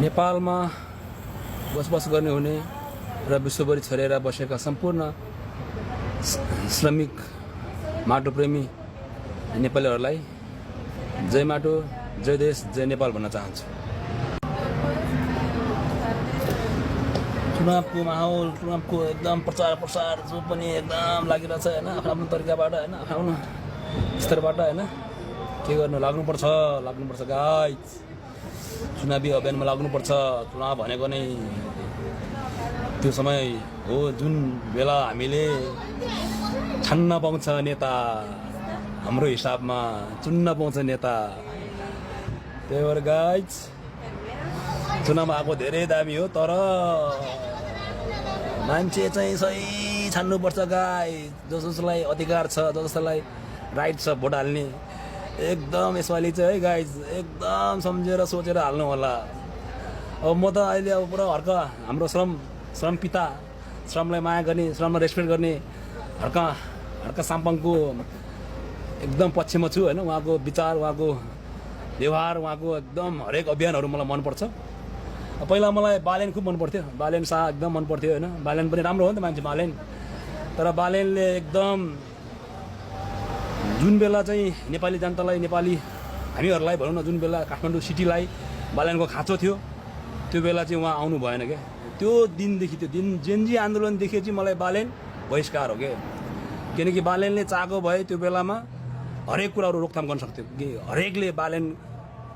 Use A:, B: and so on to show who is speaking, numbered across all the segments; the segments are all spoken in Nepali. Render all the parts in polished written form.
A: नेपालमा बसोबास गर्ने हुने र विश्वभरि छरेर बसेका सम्पूर्ण श्रमिक माटोप्रेमी नेपालीहरूलाई जय माटो, जय देश, जय नेपाल भन्न चाहन्छु। चुनावको माहौल, चुनावको एकदम प्रचार जो पनि एकदम लागिरहेछ हैन, आफ्नो तरिकाबाट हैन, आफ्नो स्तरबाट हैन, के गर्नु लाग्नुपर्छ गाइज। चुनावी अभियानमा लाग्नुपर्छ। चुनाव भनेको नै त्यो समय हो जुन बेला हामीले छान्न पाउँछ नेता, हाम्रो हिसाबमा चुन्न पाउँछ नेता। त्यही भएर गाइज चुनावमा आएको धेरै दामी हो, तर मान्छे चाहिँ सही छान्नुपर्छ गाइज। जसलाई अधिकार छ, जसलाई राइट छ भोट हाल्ने, एकदम यसपालि चाहिँ है गाइज एकदम सम्झेर सोचेर हाल्नु होला। अब म त अहिले अब पुरा हर्क हाम्रो श्रम पिता, श्रमलाई माया गर्ने, श्रमलाई रेस्पेक्ट गर्ने हर्क साम्पाङको एकदम पक्षमा छु होइन। उहाँको विचार, उहाँको व्यवहार, उहाँको एकदम हरेक अभियानहरू मलाई मनपर्छ। पहिला मलाई बालेन खुब मनपर्थ्यो, बालेन शाह एकदम मनपर्थ्यो होइन। बालेन पनि राम्रो हो नि त मान्छे बालेन, तर बालेनले एकदम जुन बेला चाहिँ नेपाली जनतालाई, नेपाली हामीहरूलाई भनौँ न, जुन बेला काठमाडौँ सिटीलाई बालेनको खाँचो थियो, त्यो बेला चाहिँ उहाँ आउनु भएन क्या। त्यो दिनदेखि, त्यो दिन जेनजी आन्दोलनदेखि चाहिँ मलाई बालेन बहिष्कार हो क्या। किनकि बालेनले चाहेको भए त्यो बेलामा हरेक कुराहरू रोकथाम गर्न सक्थ्यो कि हरेकले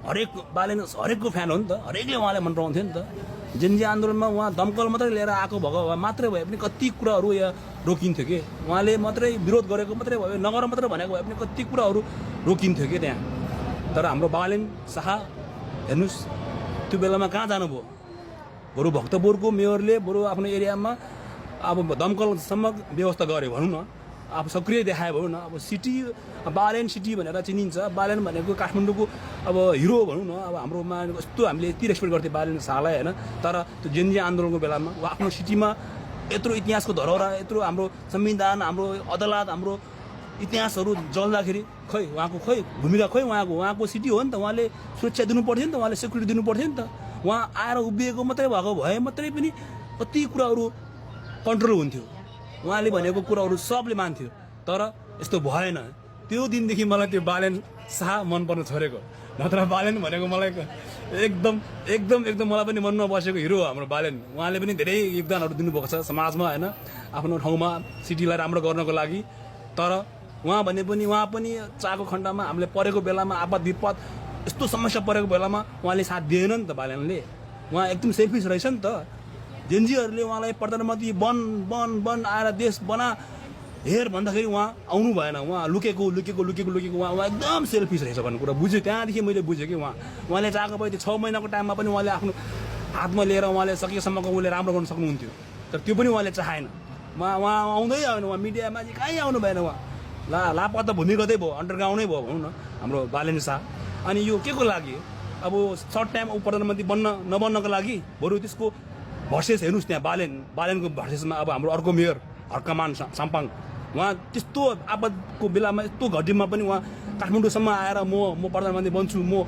A: हरेकको फ्यान हो नि त, हरेकले उहाँलाई मन पराउँथ्यो नि त। जेनजी आन्दोलनमा उहाँ दमकल मात्रै लिएर आएको भएको भए मात्रै भए पनि कति कुराहरू यहाँ रोकिन्थ्यो कि। उहाँले मात्रै विरोध गरेको मात्रै भयो, नगर मात्रै भनेको भए पनि कति कुराहरू रोकिन्थ्यो कि त्यहाँ। तर हाम्रो बालेन शाह हेर्नुहोस् त्यो बेलामा कहाँ जानुभयो। बरु भक्तपुरको मेयरले बरु आफ्नो एरियामा अब दमकलसम्म व्यवस्था गर्यो भनौँ न, अब सक्रिय देखायो भनौँ न। अब सिटी बालेन सिटी भनेर चिनिन्छ। बालेन भनेको काठमाडौँको अब हिरो भनौँ न। अब हाम्रोमा यस्तो हामीले यति रेस्पेक्ट गर्थ्यो बालेन शाहलाई होइन। तर त्यो जेनजी आन्दोलनको बेलामा ऊ आफ्नो सिटीमा यत्रो इतिहासको धरोहर, यत्रो हाम्रो संविधान, हाम्रो अदालत, हाम्रो इतिहासहरू जल्दाखेरि खै उहाँको भूमिका उहाँको सिटी हो नि त। उहाँले सुरक्षा दिनु पर्थ्यो नि त, उहाँले सेक्युरिटी दिनु पर्थ्यो नि त। उहाँ आएर उभिएको मात्रै भएको भए मात्रै पनि कति कुराहरू कन्ट्रोल हुन्थ्यो। उहाँले भनेको कुराहरू सबले मान्थ्यो, तर यस्तो भएन। त्यो दिनदेखि मलाई त्यो बालेन शाह मन पर्न छोडेको। नत्र बालेन भनेको मलाई एकदम मलाई पनि मनमा बसेको हिरो हो हाम्रो बालेन। उहाँले पनि धेरै योगदानहरू दिनुभएको छ समाजमा होइन, आफ्नो ठाउँमा सिटीलाई राम्रो गर्नको लागि। तर उहाँ पनि चाहेको खण्डमा हामीले परेको बेलामा, आपद विपद यस्तो समस्या परेको बेलामा उहाँले साथ दिएन नि त बालेनले। उहाँ एकदम सेल्फिस रहेछ नि त। जेनजीहरूले उहाँलाई प्रधानमन्त्री बन आएर देश बना हेर भन्दाखेरि उहाँ आउनु भएन। उहाँ लुकेको उहाँ एकदम सेल्फिस रहेछ भन्ने कुरा बुझ्यो। त्यहाँदेखि मैले बुझेँ कि उहाँले चाहेको भए त्यो 6 महिनाको टाइममा पनि उहाँले आफ्नो हातमा लिएर उहाँले सकेसम्मको उसले राम्रो गर्न सक्नुहुन्थ्यो। तर त्यो पनि उहाँले चाहेन। उहाँ आउँदै आएन। उहाँ मिडियामा चाहिँ कहीँ आउनु भएन। उहाँ लापत्ता भूमिगतै भयो, अन्डरग्राउन्डै भयो भनौँ न हाम्रो बालेन शाह। अनि यो के को लागि, अब सर्ट टाइम ऊ प्रधानमन्त्री नबन्नको लागि, बरु त्यसको भर्सेस हेर्नुहोस् त्यहाँ बालेनको भर्सेसमा अब हाम्रो अर्को मेयर हर्कमान साम्पाङ, उहाँ त्यस्तो आपदको बेलामा यस्तो घडीमा पनि उहाँ काठमाडौँसम्म आएर म प्रधानमन्त्री बन्छु, म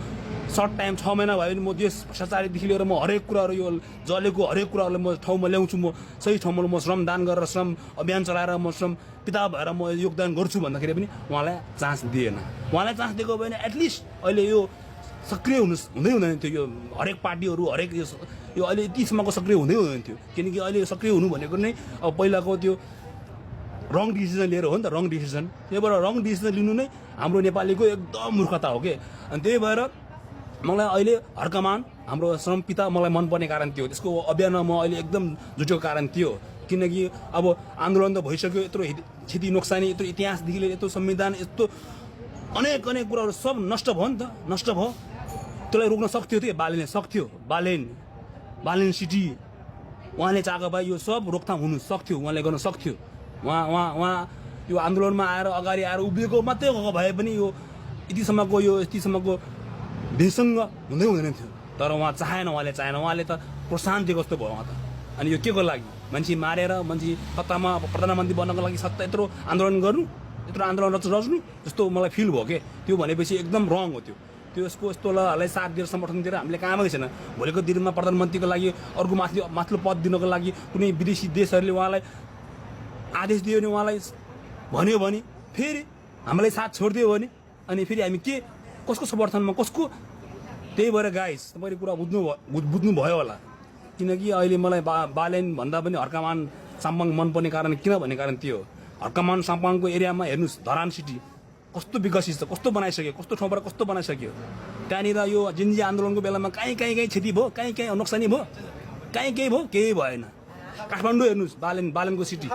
A: सर्ट टाइम 6 महिना भयो भने म देश भ्रष्टाचारीदेखि लिएर म हरेक कुराहरू यो जलेको हरेक कुराहरूलाई म ठाउँमा ल्याउँछु, म सही ठाउँमा म श्रमदान गरेर श्रम अभियान चलाएर म श्रम पिता भएर म योगदान गर्छु भन्दाखेरि पनि उहाँलाई चान्स दिएन। उहाँलाई चान्स दिएको भए भने एटलिस्ट अहिले यो सक्रिय हुँदैन थियो। यो हरेक पार्टीहरू हरेक यो अहिले यतिसम्मको सक्रिय हुँदैन थियो। किनकि अहिले सक्रिय हुनु भनेको नै अब पहिलाको त्यो रङ डिसिजन लिएर हो नि त, रङ डिसिजन। त्यही भएर रङ डिसिजन लिनु नै हाम्रो नेपालीको एकदम मूर्खता हो कि। अनि त्यही भएर मलाई अहिले हर्कमान हाम्रो श्रम पिता मलाई मनपर्ने कारण त्यो, त्यसको अभियानमा म अहिले एकदम जुटेको कारण त्यो। किनकि अब आन्दोलन त भइसक्यो, यत्रो क्षति नोक्सानी, यत्रो इतिहासदेखि लिएर यत्रो संविधान, यस्तो अनेक कुराहरू सब नष्ट भयो नि त। नष्ट भयो, त्यसलाई रोक्न सक्थ्यो त्यो बालेनले, सक्थ्यो। बालेन सिटी उहाँले चाहेको भए यो सब रोकथाम हुनु सक्थ्यो, उहाँले गर्न सक्थ्यो। उहाँ यो आन्दोलनमा आएर अगाडि आएर उभिएको मात्रै गएको भए पनि यो यतिसम्मको बेसङ्ग हुँदैन थियो। तर उहाँ चाहेन, उहाँले त प्रोत्साहन दिएको जस्तो भयो उहाँ त। अनि यो के को लागि, मान्छे मारेर मान्छे सत्तामा प्रधानमन्त्री बन्नको लागि यत्रो आन्दोलन गर्नु, यत्रो आन्दोलन रच्नु जस्तो मलाई फिल भयो कि। त्यो भनेपछि एकदम रङ हो। त्यो यस्तोलाई साथ दिएर समर्थन दिएर हामीले कामै छैन। भोलिको दिनमा प्रधानमन्त्रीको लागि अर्को माथिल्लो पद दिनको लागि कुनै विदेशी देशहरूले उहाँलाई आदेश दियो भने उहाँलाई भन्यो भने फेरि हामीलाई साथ छोडिदियो भने अनि फेरि हामी के कसको समर्थनमा कसको। त्यही भएर गाइस तपाईँले कुरा बुझ्नुभयो होला। किनकि अहिले मलाई बालेन भन्दा पनि हर्कामान साम्पाङ मनपर्ने कारण किन भन्ने कारण त्यो हो। हर्कामान साम्पाङको एरियामा हेर्नुहोस् धरान सिटी कस्तो विकसित छ, कस्तो बनाइसक्यो, कस्तो ठाउँबाट कस्तो बनाइसक्यो। त्यहाँनिर यो जिन्जी आन्दोलनको बेलामा कहीँ क्षति भयो, कहीँ नोक्सानी भयो, कहीँ केही भयो, केही भएन। काठमाडौँ हेर्नुहोस् बालेनको सिटी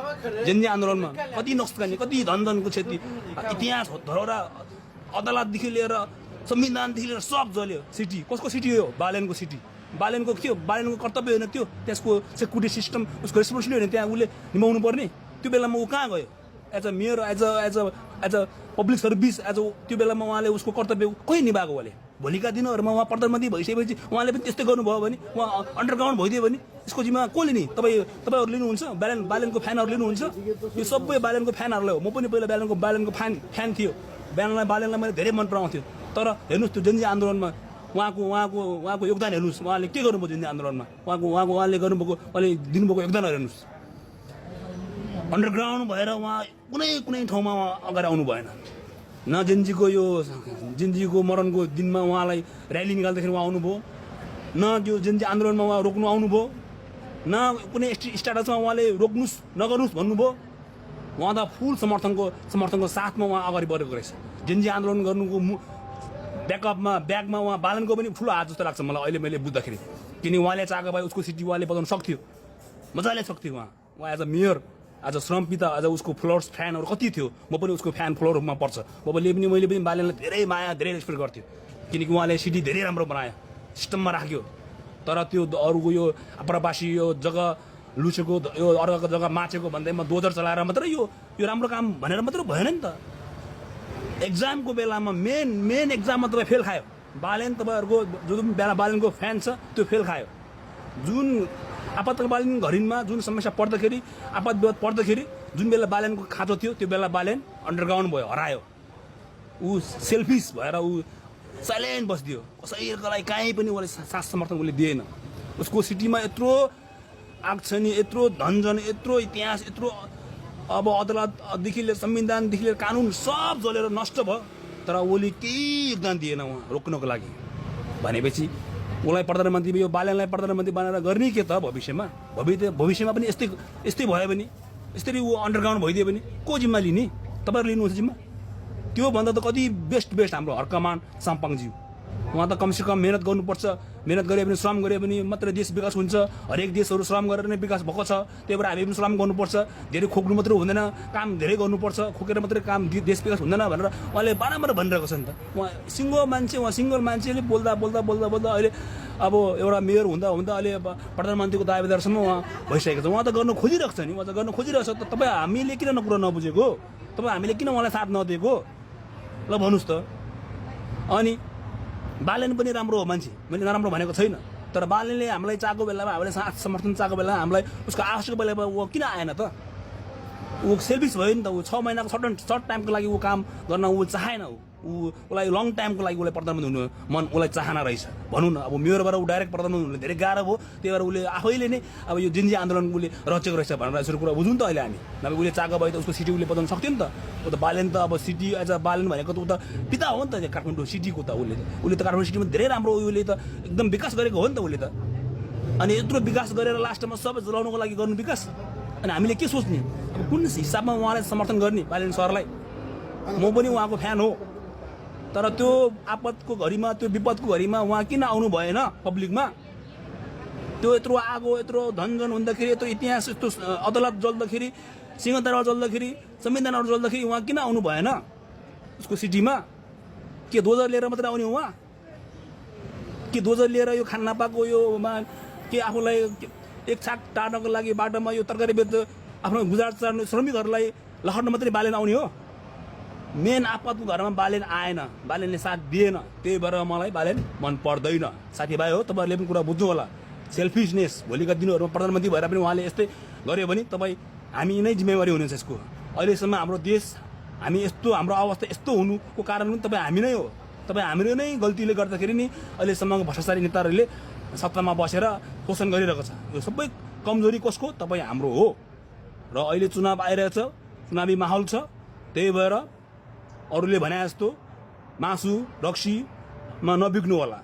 A: जिन्जी आन्दोलनमा कति नोक्सानी, कति धनको क्षति, इतिहास धरोहर अदालतदेखि लिएर संविधानदेखि लिएर सब जल्यो। सिटी कसको सिटी हो? बालेनको सिटी। बालेनको के हो? बालेनको कर्तव्य होइन त्यो, त्यसको सेक्युरिटी सिस्टम उसको रेस्पोन्सिबिलिटी होइन त्यहाँ उसले निभाउनु पर्ने। त्यो बेलामा ऊ कहाँ गयो? As a mayor, as a public service, त्यो बेलामा उहाँले उसको कर्तव्य कोही निभाएको उहाँले। भोलिका दिनहरूमा उहाँ प्रधानमन्त्री भइसकेपछि उहाँले पनि त्यस्तै गर्नुभयो भने, उहाँ अन्डरग्राउन्ड भइदियो भने यसको जिम्मा कसले नि? तपाईँहरू लिनुहुन्छ? बालेनको फ्यानहरू लिनुहुन्छ? यो सबै बालेनको फ्यानहरूलाई हो। म पनि पहिला बालेनको फ्यान थियो। बालेनलाई मैले धेरै मन पराउँथ्यो। तर हेर्नुहोस् त्यो जिन्जी आन्दोलनमा उहाँको योगदान हेर्नुहोस्। उहाँले के गर्नुभयो जिन्जी आन्दोलनमा? उहाँले दिनुभएको योगदानहरू हेर्नुहोस्। अन्डरग्राउन्ड भएर उहाँ कुनै ठाउँमा अगाडि आउनु भएन। न जिन्जीको मरणको दिनमा उहाँलाई र्याली निकाल्दाखेरि उहाँ आउनुभयो, न त्यो जिन्जी आन्दोलनमा उहाँ रोक्नु आउनुभयो, न कुनै स्ट्याटसमा उहाँले रोक्नुहोस् नगर्नुहोस् भन्नुभयो। उहाँ त फुल समर्थनको साथमा उहाँ अगाडि बढेको रहेछ। जिन्जी आन्दोलन गर्नुको ब्यागमा उहाँ बालनको पनि ठुलो हात जस्तो लाग्छ मलाई अहिले मैले बुझ्दाखेरि। किन उहाँले चाहेको भए उसको सिटी उहाँले बजाउन सक्थ्यो, मजाले सक्थ्यो। उहाँ एज अ मेयर, आज श्रम पिता, आज उसको फ्लोर्स फ्यानहरू कति थियो। म पनि उसको फ्यान फ्लोरमा पर्छ। मैले पनि बालेनलाई धेरै माया, धेरै रेस्पेक्ट गर्थ्यो। किनकि उहाँले सिटी धेरै राम्रो बनायो, सिस्टममा राख्यो। तर त्यो अरूको यो आप्रवासी यो जग्गा लुचेको, यो अर्काको जग्गा माचेको भन्दैमा दोजर चलाएर मात्रै यो राम्रो काम भनेर मात्रै भएन नि त। एक्जामको बेलामा मेन एक्जाममा तपाईँ फेल खायो। तपाईँहरूको जुन बेला बालेनको फ्यान छ त्यो फेल खायो। जुन आपतकालीन घडीमा जुन समस्या पर्दाखेरि, आपत विपद पर्दाखेरि जुन बेला बालेनको खाँचो थियो त्यो बेला बालेन अन्डरग्राउन्ड भयो, हरायो। ऊ सेल्फिस भएर ऊ साइलेन्ट बसिदियो। कसैको लागि काहीँ पनि उसले साथ समर्थन उसले दिएन। उसको सिटीमा यत्रो आगछनी, यत्रो धनजन, यत्रो इतिहास, यत्रो अब अदालतदेखि लिएर संविधानदेखि लिएर कानुन सब जलेर नष्ट भयो। तर उसले केही योगदान दिएन उहाँ रोक्नको लागि। भनेपछि उसलाई प्रधानमन्त्री, यो बालेनलाई प्रधानमन्त्री बनाएर गर्ने के त भविष्यमा पनि यस्तै भयो भने, यसरी ऊ अन्डरग्राउन्ड भइदियो भने को जिम्मा लिने? तपाईँहरू लिनुहुन्छ जिम्मा? त्योभन्दा त कति बेस्ट हाम्रो हर्कमान साम्पाङज्यू। उहाँ त कमसेकम मेहनत गर्नुपर्छ। मेहनत गरे पनि, श्रम गरे पनि मात्रै देश विकास हुन्छ। हरेक देशहरू श्रम गरेर नै विकास भएको छ। त्यही भएर हामी पनि श्रम गर्नुपर्छ। धेरै खोक्नु मात्रै हुँदैन, काम धेरै गर्नुपर्छ। खोकेर मात्रै काम देश विकास हुँदैन भनेर उहाँले बारम्बार भनिरहेको छ नि त। उहाँ सिङ्गल मान्छेले बोल्दा अहिले अब एउटा मेयर हुँदा अहिले प्रधानमन्त्रीको दावेदारसम्म उहाँ भइसकेको छ। उहाँ त गर्न खोजिरहेको छ नि, उहाँ त गर्न खोजिरहेको छ। तपाईँ हामीले किन कुरा नबुझेको? तपाईँ हामीले किन उहाँलाई साथ नदिएको? ल भन्नुहोस् त। अनि बालेन पनि राम्रो हो मान्छे, मैले नराम्रो भनेको छैन। तर बालेनले हामीलाई चाहेको बेलामा, हामीलाई साथ समर्थन चाहेको बेलामा, हामीलाई उसको आवश्यक बेलामा ऊ किन आएन त? ऊ सेल्फिस भयो नि त। ऊ 6 महिनाको सर्ट टाइमको लागि ऊ काम गर्न ऊ चाहेन। उसलाई लङ टाइमको लागि उसलाई प्रधानमन्त्री हुनु उसलाई चाहना रहेछ भनौँ न। अब मेयरबाट ऊ डाइरेक्ट प्रधानमन्त्री हुनु धेरै गाह्रो भयो। त्यही भएर उसले आफैले नै अब यो जिन्जी आन्दोलन उसले रचेको रहेछ भनेर यसरी कुरा बुझौँ त अहिले हामी। नभए उसले चाहेको भए त उसको सिटी उसले बजाउन सक्थ्यो नि त। ऊ त बालेन त अब सिटी एज अ बालेन भनेको त ऊ त पिता हो नि त काठमाडौँ सिटीको त। उसले त काठमाडौँ सिटीमा धेरै राम्रो उसले त एकदम विकास गरेको हो नि त उसले त। अनि यत्रो विकास गरेर लास्टमा सबै जलाउनुको लागि गर्नु विकास। अनि हामीले के सोच्ने? अब कुन हिसाबमा उहाँलाई समर्थन गर्ने बालेन सरलाई? म पनि उहाँको फ्यान हो। तर त्यो आपतको घडीमा, त्यो विपदको घडीमा उहाँ किन आउनु भएन पब्लिकमा? त्यो यत्रो आगो, यत्रो धनजन हुँदाखेरि, यत्रो इतिहास, यस्तो अदालत जल्दाखेरि, सिंहदरबार जल्दाखेरि, संविधानहरू जल्दाखेरि उहाँ किन आउनु भएन उसको सिटीमा? के दोजर लिएर मात्रै आउने उहाँ? के दोजर लिएर यो खान नपाएको योमा के आफूलाई एक छाक टार्नको लागि बाटोमा यो तरकारी बेच्दा आफ्नो गुजारा चलाउने श्रमिकहरूलाई लखड्न मात्रै बालेन आउने हो? मेन आपतको घरमा बालेन आएन, बालेनले साथ दिएन। त्यही भएर मलाई बालेन मन पर्दैन। साथीभाइ हो, तपाईँहरूले पनि कुरा बुझ्नु होला। सेल्फिसनेस भोलिका दिनहरूमा प्रधानमन्त्री भएर पनि उहाँले यस्तै गर्यो भने तपाईँ हामी नै जिम्मेवारी हुनुहुन्छ यसको। अहिलेसम्म हाम्रो देश, हामी यस्तो, हाम्रो अवस्था यस्तो हुनुको कारण पनि तपाईँ हामी नै हो। तपाईँ हाम्रो नै गल्तीले गर्दाखेरि नि अहिलेसम्मको भ्रष्टाचारी नेताहरूले सत्तामा बसेर शोषण गरिरहेको छ। यो सबै कमजोरी कसको? तपाईँ हाम्रो हो। र अहिले चुनाव आइरहेछ, चुनावी माहौल छ, त्यही भएर अरूले भने जस्तो मासु रक्सीमा नबिग्नु होला,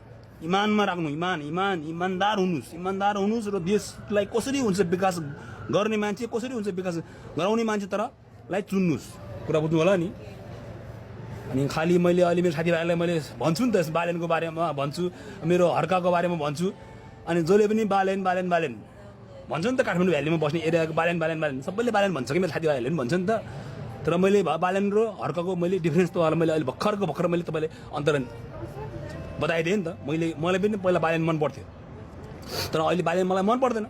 A: इमानमा राख्नु, इमानदार हुनुहोस् र देशलाई कसरी हुन्छ विकास गर्ने मान्छे, कसरी हुन्छ विकास गराउने मान्छे तरलाई चुन्नुहोस्। कुरा बुझ्नु होला नि। अनि खालि मैले अहिले मेरो साथीभाइलाई मैले भन्छु नि त, बालेनको बारेमा भन्छु, मेरो हर्काको बारेमा भन्छु, अनि जसले पनि बालेन भन्छ नि त, काठमाडौँ भ्यालीमा बस्ने एरियाको बालेन सबैले बालेन भन्छ कि मेरो साथीभाइहरूले पनि भन्छ नि त। तर मैले बालेन र हर्काको मैले डिफ्रेन्स तपाईँलाई मैले अहिले भर्खर मैले तपाईँले अन्तर बताइदिएँ नि त। मलाई पनि पहिला बालेन मन पर्थ्यो, तर अहिले बालेन मलाई मन पर्दैन,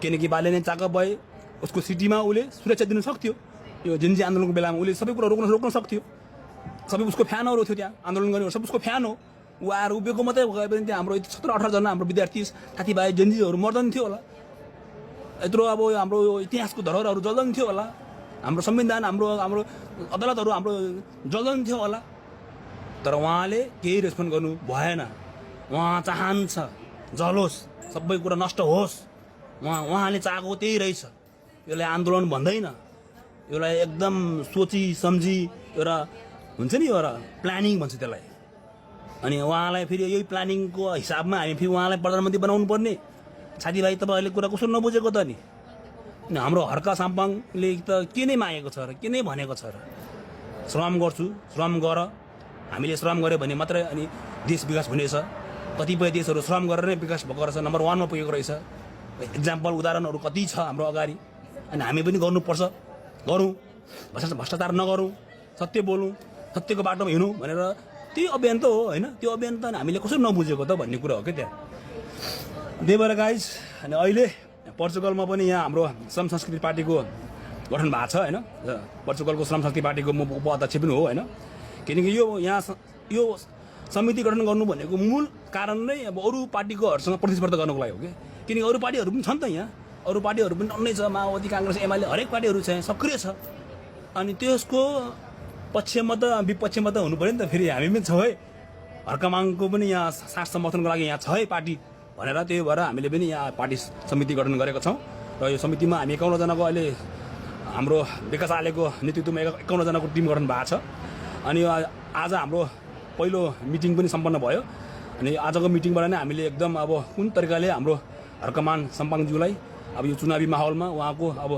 A: किनकि बालेन चाका भए उसको सिटीमा उसले सुरक्षा दिन सक्थ्यो। यो जिन्जी आन्दोलनको बेलामा उसले सबै कुरा रोक्न सक्थ्यो। सबै उसको फ्यानहरू थियो, त्यहाँ आन्दोलन गर्ने सब उसको फ्यान हो। ऊ आएर उभिएको मात्रै गयो भने त्यहाँ हाम्रो 17-18 जना हाम्रो विद्यार्थी साथीभाइ जेन्जीहरू मर्दैन थियो होला, यत्रो अब हाम्रो इतिहासको धरोहरहरू जल्दैन थियो होला, हाम्रो संविधान हाम्रो अदालतहरू हाम्रो जल्दैन थियो होला। तर उहाँले केही रेस्पोन्ड गर्नु भएन। उहाँ चाहन्छ जलोस्, सबै कुरा नष्ट होस्। उहाँले चाहेको त्यही रहेछ। यसलाई आन्दोलन भन्दैन, यसलाई एकदम सोची सम्झी एउटा हुन्छ नि, एउटा प्लानिङ भन्छ त्यसलाई। अनि उहाँलाई फेरि यही प्लानिङको हिसाबमा हामी फेरि उहाँलाई प्रधानमन्त्री बनाउनु पर्ने। साथीभाइ तपाईँहरूले कुरा कसो नबुझेको त नि? हाम्रो हर्का साम्पाङले त के नै मागेको छ र के नै भनेको छ र? श्रम गर्छु, श्रम गर, हामीले श्रम गऱ्यो भने मात्रै अनि देश विकास हुनेछ। कतिपय देशहरू श्रम गरेर नै विकास भएको रहेछ, नम्बर 1मा पुगेको रहेछ। इक्जाम्पल उदाहरणहरू कति छ हाम्रो अगाडि। अनि हामी पनि गर्नुपर्छ, गरौँ, भ्रष्टाचार नगरौँ, सत्य बोलौँ, सत्यको बाटोमा हिँडौँ भनेर त्यही अभियान त हो होइन? त्यो अभियान त हामीले कसरी नबुझेको त भन्ने कुरा हो क्या त्यहाँ। त्यही भएर गाइज, अनि अहिले पोर्चुगलमा पनि यहाँ हाम्रो श्रम संस्कृति पार्टीको गठन भएको छ होइन। पोर्चुगलको श्रम शक्ति पार्टीको म उपाध्यक्ष पनि हो होइन। किनकि यो समिति गठन गर्नु भनेको मूल कारण नै अब अरू पार्टीकोहरूसँग प्रतिस्पर्धा गर्नुको लागि हो कि। किनकि अरू पार्टीहरू पनि छन् त यहाँ, अरू पार्टीहरू पनि अन्नै छ, माओवादी, काङ्ग्रेस, एमाले, हरेक पार्टीहरू छ, सक्रिय छ। अनि त्यसको पक्षमा त विपक्षमा त हुनु पऱ्यो नि त। फेरि हामी पनि छौँ है, हर्कमाङको पनि यहाँ साथ समर्थनको लागि यहाँ छ है पार्टी भनेर, त्यही भएर हामीले पनि यहाँ पार्टी समिति गठन गरेका छौँ। र यो समितिमा हामी 51 जनाको अहिले हाम्रो विकास आलेको नेतृत्वमा 51 जनाको टिम गठन भएको छ। अनि आज हाम्रो पहिलो मिटिङ पनि सम्पन्न भयो। अनि आजको मिटिङबाट नै हामीले एकदम अब कुन तरिकाले हाम्रो हर्कमान साम्पाङज्यूलाई अब यो चुनावी माहौलमा उहाँको अब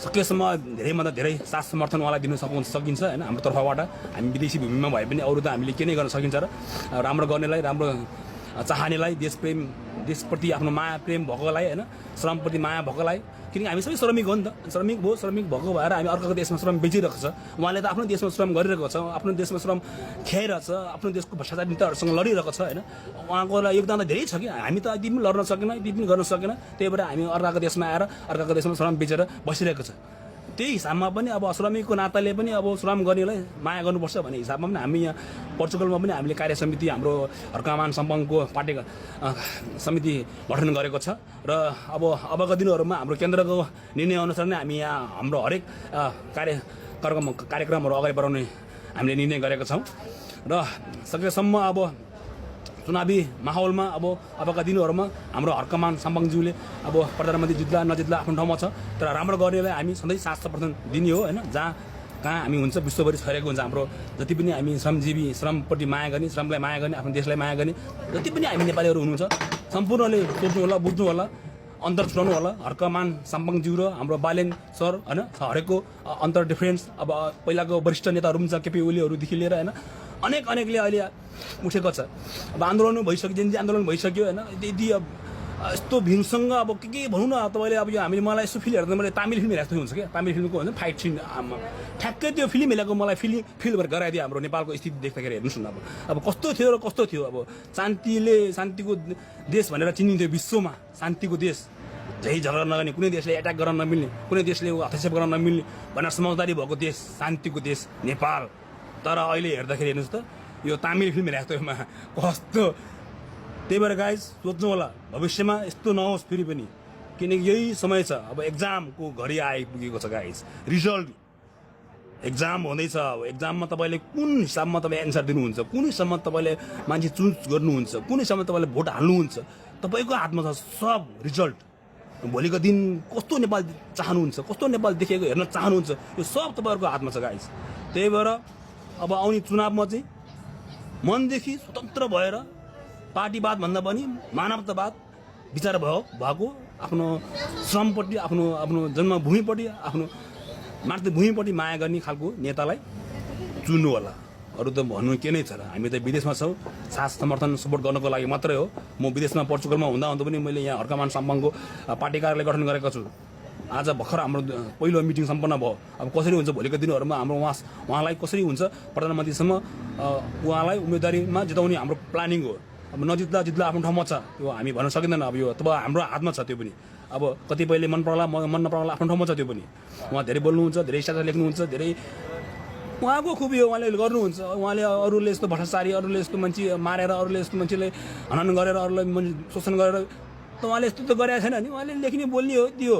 A: सकेसम्म धेरैभन्दा धेरै साथ समर्थन उहाँलाई दिन सकिन्छ होइन। हाम्रो तर्फबाट हामी विदेशी भूमिमा भए पनि अरू त हामीले के नै गर्न सकिन्छ र राम्रो गर्नेलाई, राम्रो चाहनेलाई, देशप्रति आफ्नो माया प्रेम भएकोलाई होइन, श्रमप्रति माया भएकोलाई। किनकि हामी सबै श्रमिक हो नि त। श्रमिक भएको भएर हामी अर्काको देशमा श्रम बेचिरहेको छ। उहाँले त आफ्नो देशमा श्रम गरिरहेको छ, आफ्नो देशमा श्रम खेलिरहेको छ, आफ्नो देशको भ्रष्टाचार नेताहरूसँग लडिरहेको छ होइन। उहाँको योगदान त धेरै छ कि। हामी त यति पनि लड्न सकेन, यति पनि गर्न सकेन। त्यही भएर हामी अर्काको देशमा आएर अर्काको देशमा श्रम बेचेर बसिरहेको छ। त्यही हिसाबमा पनि अब श्रमिकको नाताले पनि अब श्रम गर्नेलाई माया गर्नुपर्छ भन्ने हिसाबमा पनि हामी यहाँ पोर्चुगलमा पनि हामीले कार्य समिति हाम्रो हर्कमान साम्पाङको पार्टी समिति गठन गरेको छ। र अबका दिनहरूमा हाम्रो केन्द्रको निर्णय अनुसार नै हामी यहाँ हाम्रो हरेक कार्यक्रमहरू अगाडि बढाउने हामीले निर्णय गरेका छौँ। र सकेसम्म अब चुनावी माहौलमा अबका दिनहरूमा हाम्रो हर्कमान साम्पाङज्यूले अब प्रधानमन्त्री जित्ला नजित्ला आफ्नो ठाउँमा छ, तर राम्रो गर्नेलाई हामी सधैँ साथ समर्थन दिने हो होइन। कहाँ हामी हुन्छ विश्वभरि छरेको हुन्छ हाम्रो जति पनि हामी श्रमजीवी, श्रमप्रति माया गर्ने, श्रमलाई माया गर्ने, आफ्नो देशलाई माया गर्ने जति पनि हामी नेपालीहरू हुनुहुन्छ सम्पूर्णले सोच्नु होला, बुझ्नु होला, अन्तर छुटाउनु होला। हर्कमान साम्पाङज्यू र हाम्रो बालेन सर होइन, हरेकको अन्तर डिफ्रेन्स अब पहिलाको वरिष्ठ नेताहरू पनि छ, केपी ओलीहरूदेखि लिएर होइन, अनेकले अहिले उठेको छ। अब आन्दोलन भइसक्यो, जेन्जी आन्दोलन भइसक्यो होइन। यदि अब यस्तो भिमसँग अब के भनौँ न, तपाईँले अब यो हामीले मलाई यस्तो फिल्म हेर्दा मैले तामिल फिल्म हेरेको हुन्छ क्या। तामिल फिल्मको हुन्छ फाइट सिन, ठ्याक्कै त्यो फिल्म हेरेको मलाई फिल गराइदियो हाम्रो नेपालको स्थिति देख्दाखेरि। हेर्नुहोस् न अब कस्तो थियो र कस्तो थियो। अब शान्तिको देश भनेर चिनिन्थ्यो विश्वमा, शान्तिको देश, झै झगडा नगर्ने, कुनै देशले एट्याक गर्न नमिल्ने, कुनै देशले हस्तक्षेप गर्न नमिल्ने भनेर समझदारी भएको देश, शान्तिको देश नेपाल। तर अहिले हेर्दाखेरि हेर्नुहोस् त यो तामिल फिल्म हेरेको थियो कस्तो। त्यही भएर गाइज सोच्नु होला भविष्यमा यस्तो नहोस् फेरि पनि, किनकि यही समय छ। अब एक्जामको घडी आइपुगेको छ गाइज, रिजल्ट एक्जाम हुँदैछ एक्जाममा तपाईँले कुन हिसाबमा तपाईँ एन्सर दिनुहुन्छ कुन हिसाबमा तपाईँले मान्छे चुज गर्नुहुन्छ कुन हिसाबमा तपाईँले भोट हाल्नुहुन्छ तपाईँको हातमा छ सब रिजल्ट भोलिको दिन कस्तो नेपाल चाहनुहुन्छ कस्तो नेपाल देखेको हेर्न चाहनुहुन्छ यो सब तपाईँहरूको हातमा छ गाइस त्यही भएर अब आउने चुनावमा चाहिँ मनदेखि स्वतन्त्र भएर पार्टीवाद भन्दा पनि मानवतावाद विचार भएको आफ्नो श्रमपट्टि आफ्नो आफ्नो जन्मभूमिपट्टि आफ्नो मातृभूमिपट्टि माया गर्ने खालको नेतालाई चुन्नु होला अरू त भन्नु के नै छ र हामी त विदेशमा छौँ साथ समर्थन सपोर्ट गर्नको लागि मात्रै हो म विदेशमा पोर्चुगलमा हुँदा पनि मैले यहाँ हर्कमान साम्पाङको पार्टी कार्यालय गठन गरेको छु आज भर्खर हाम्रो पहिलो मिटिङ सम्पन्न भयो अब कसरी हुन्छ भोलिको दिनहरूमा हाम्रो उहाँलाई कसरी हुन्छ प्रधानमन्त्रीसम्म उहाँलाई उम्मेदवारीमा जिताउने हाम्रो प्लानिङ हो अब नजित्दा जित्ला आफ्नो ठाउँमा छ त्यो हामी भन्न सकिँदैन अब यो तब हाम्रो हातमा छ त्यो पनि अब कतिपयले मन पर्ला मन नपर्ला आफ्नो ठाउँमा छ त्यो पनि उहाँ धेरै बोल्नुहुन्छ धेरै स्ट्याटस लेख्नुहुन्छ धेरै उहाँको खुबी हो उहाँले गर्नुहुन्छ उहाँले अरूले यस्तो भ्रष्टाचारी अरूले यस्तो मान्छे मारेर अरूले यस्तो मान्छेले हनन गरेर अरूलाई शोषण गरेर त उहाँले यस्तो त गरेको छैन नि उहाँले लेख्ने बोल्ने हो त्यो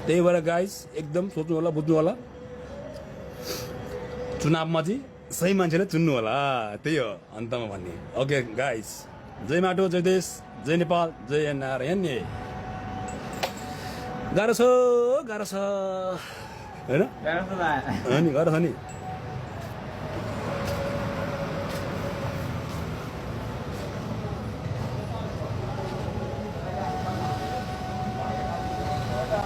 A: त्यही भएर गाइस एकदम सोच्नु होला बुझ्नु होला चुनावमा चाहिँ सही मान्छेले चुन्नु होला त्यही हो अन्तमा भन्ने ओके गाइस जय माटो जय देश जय नेपाल जय नारायण गाह्रो छ होइन गाह्रो छ नि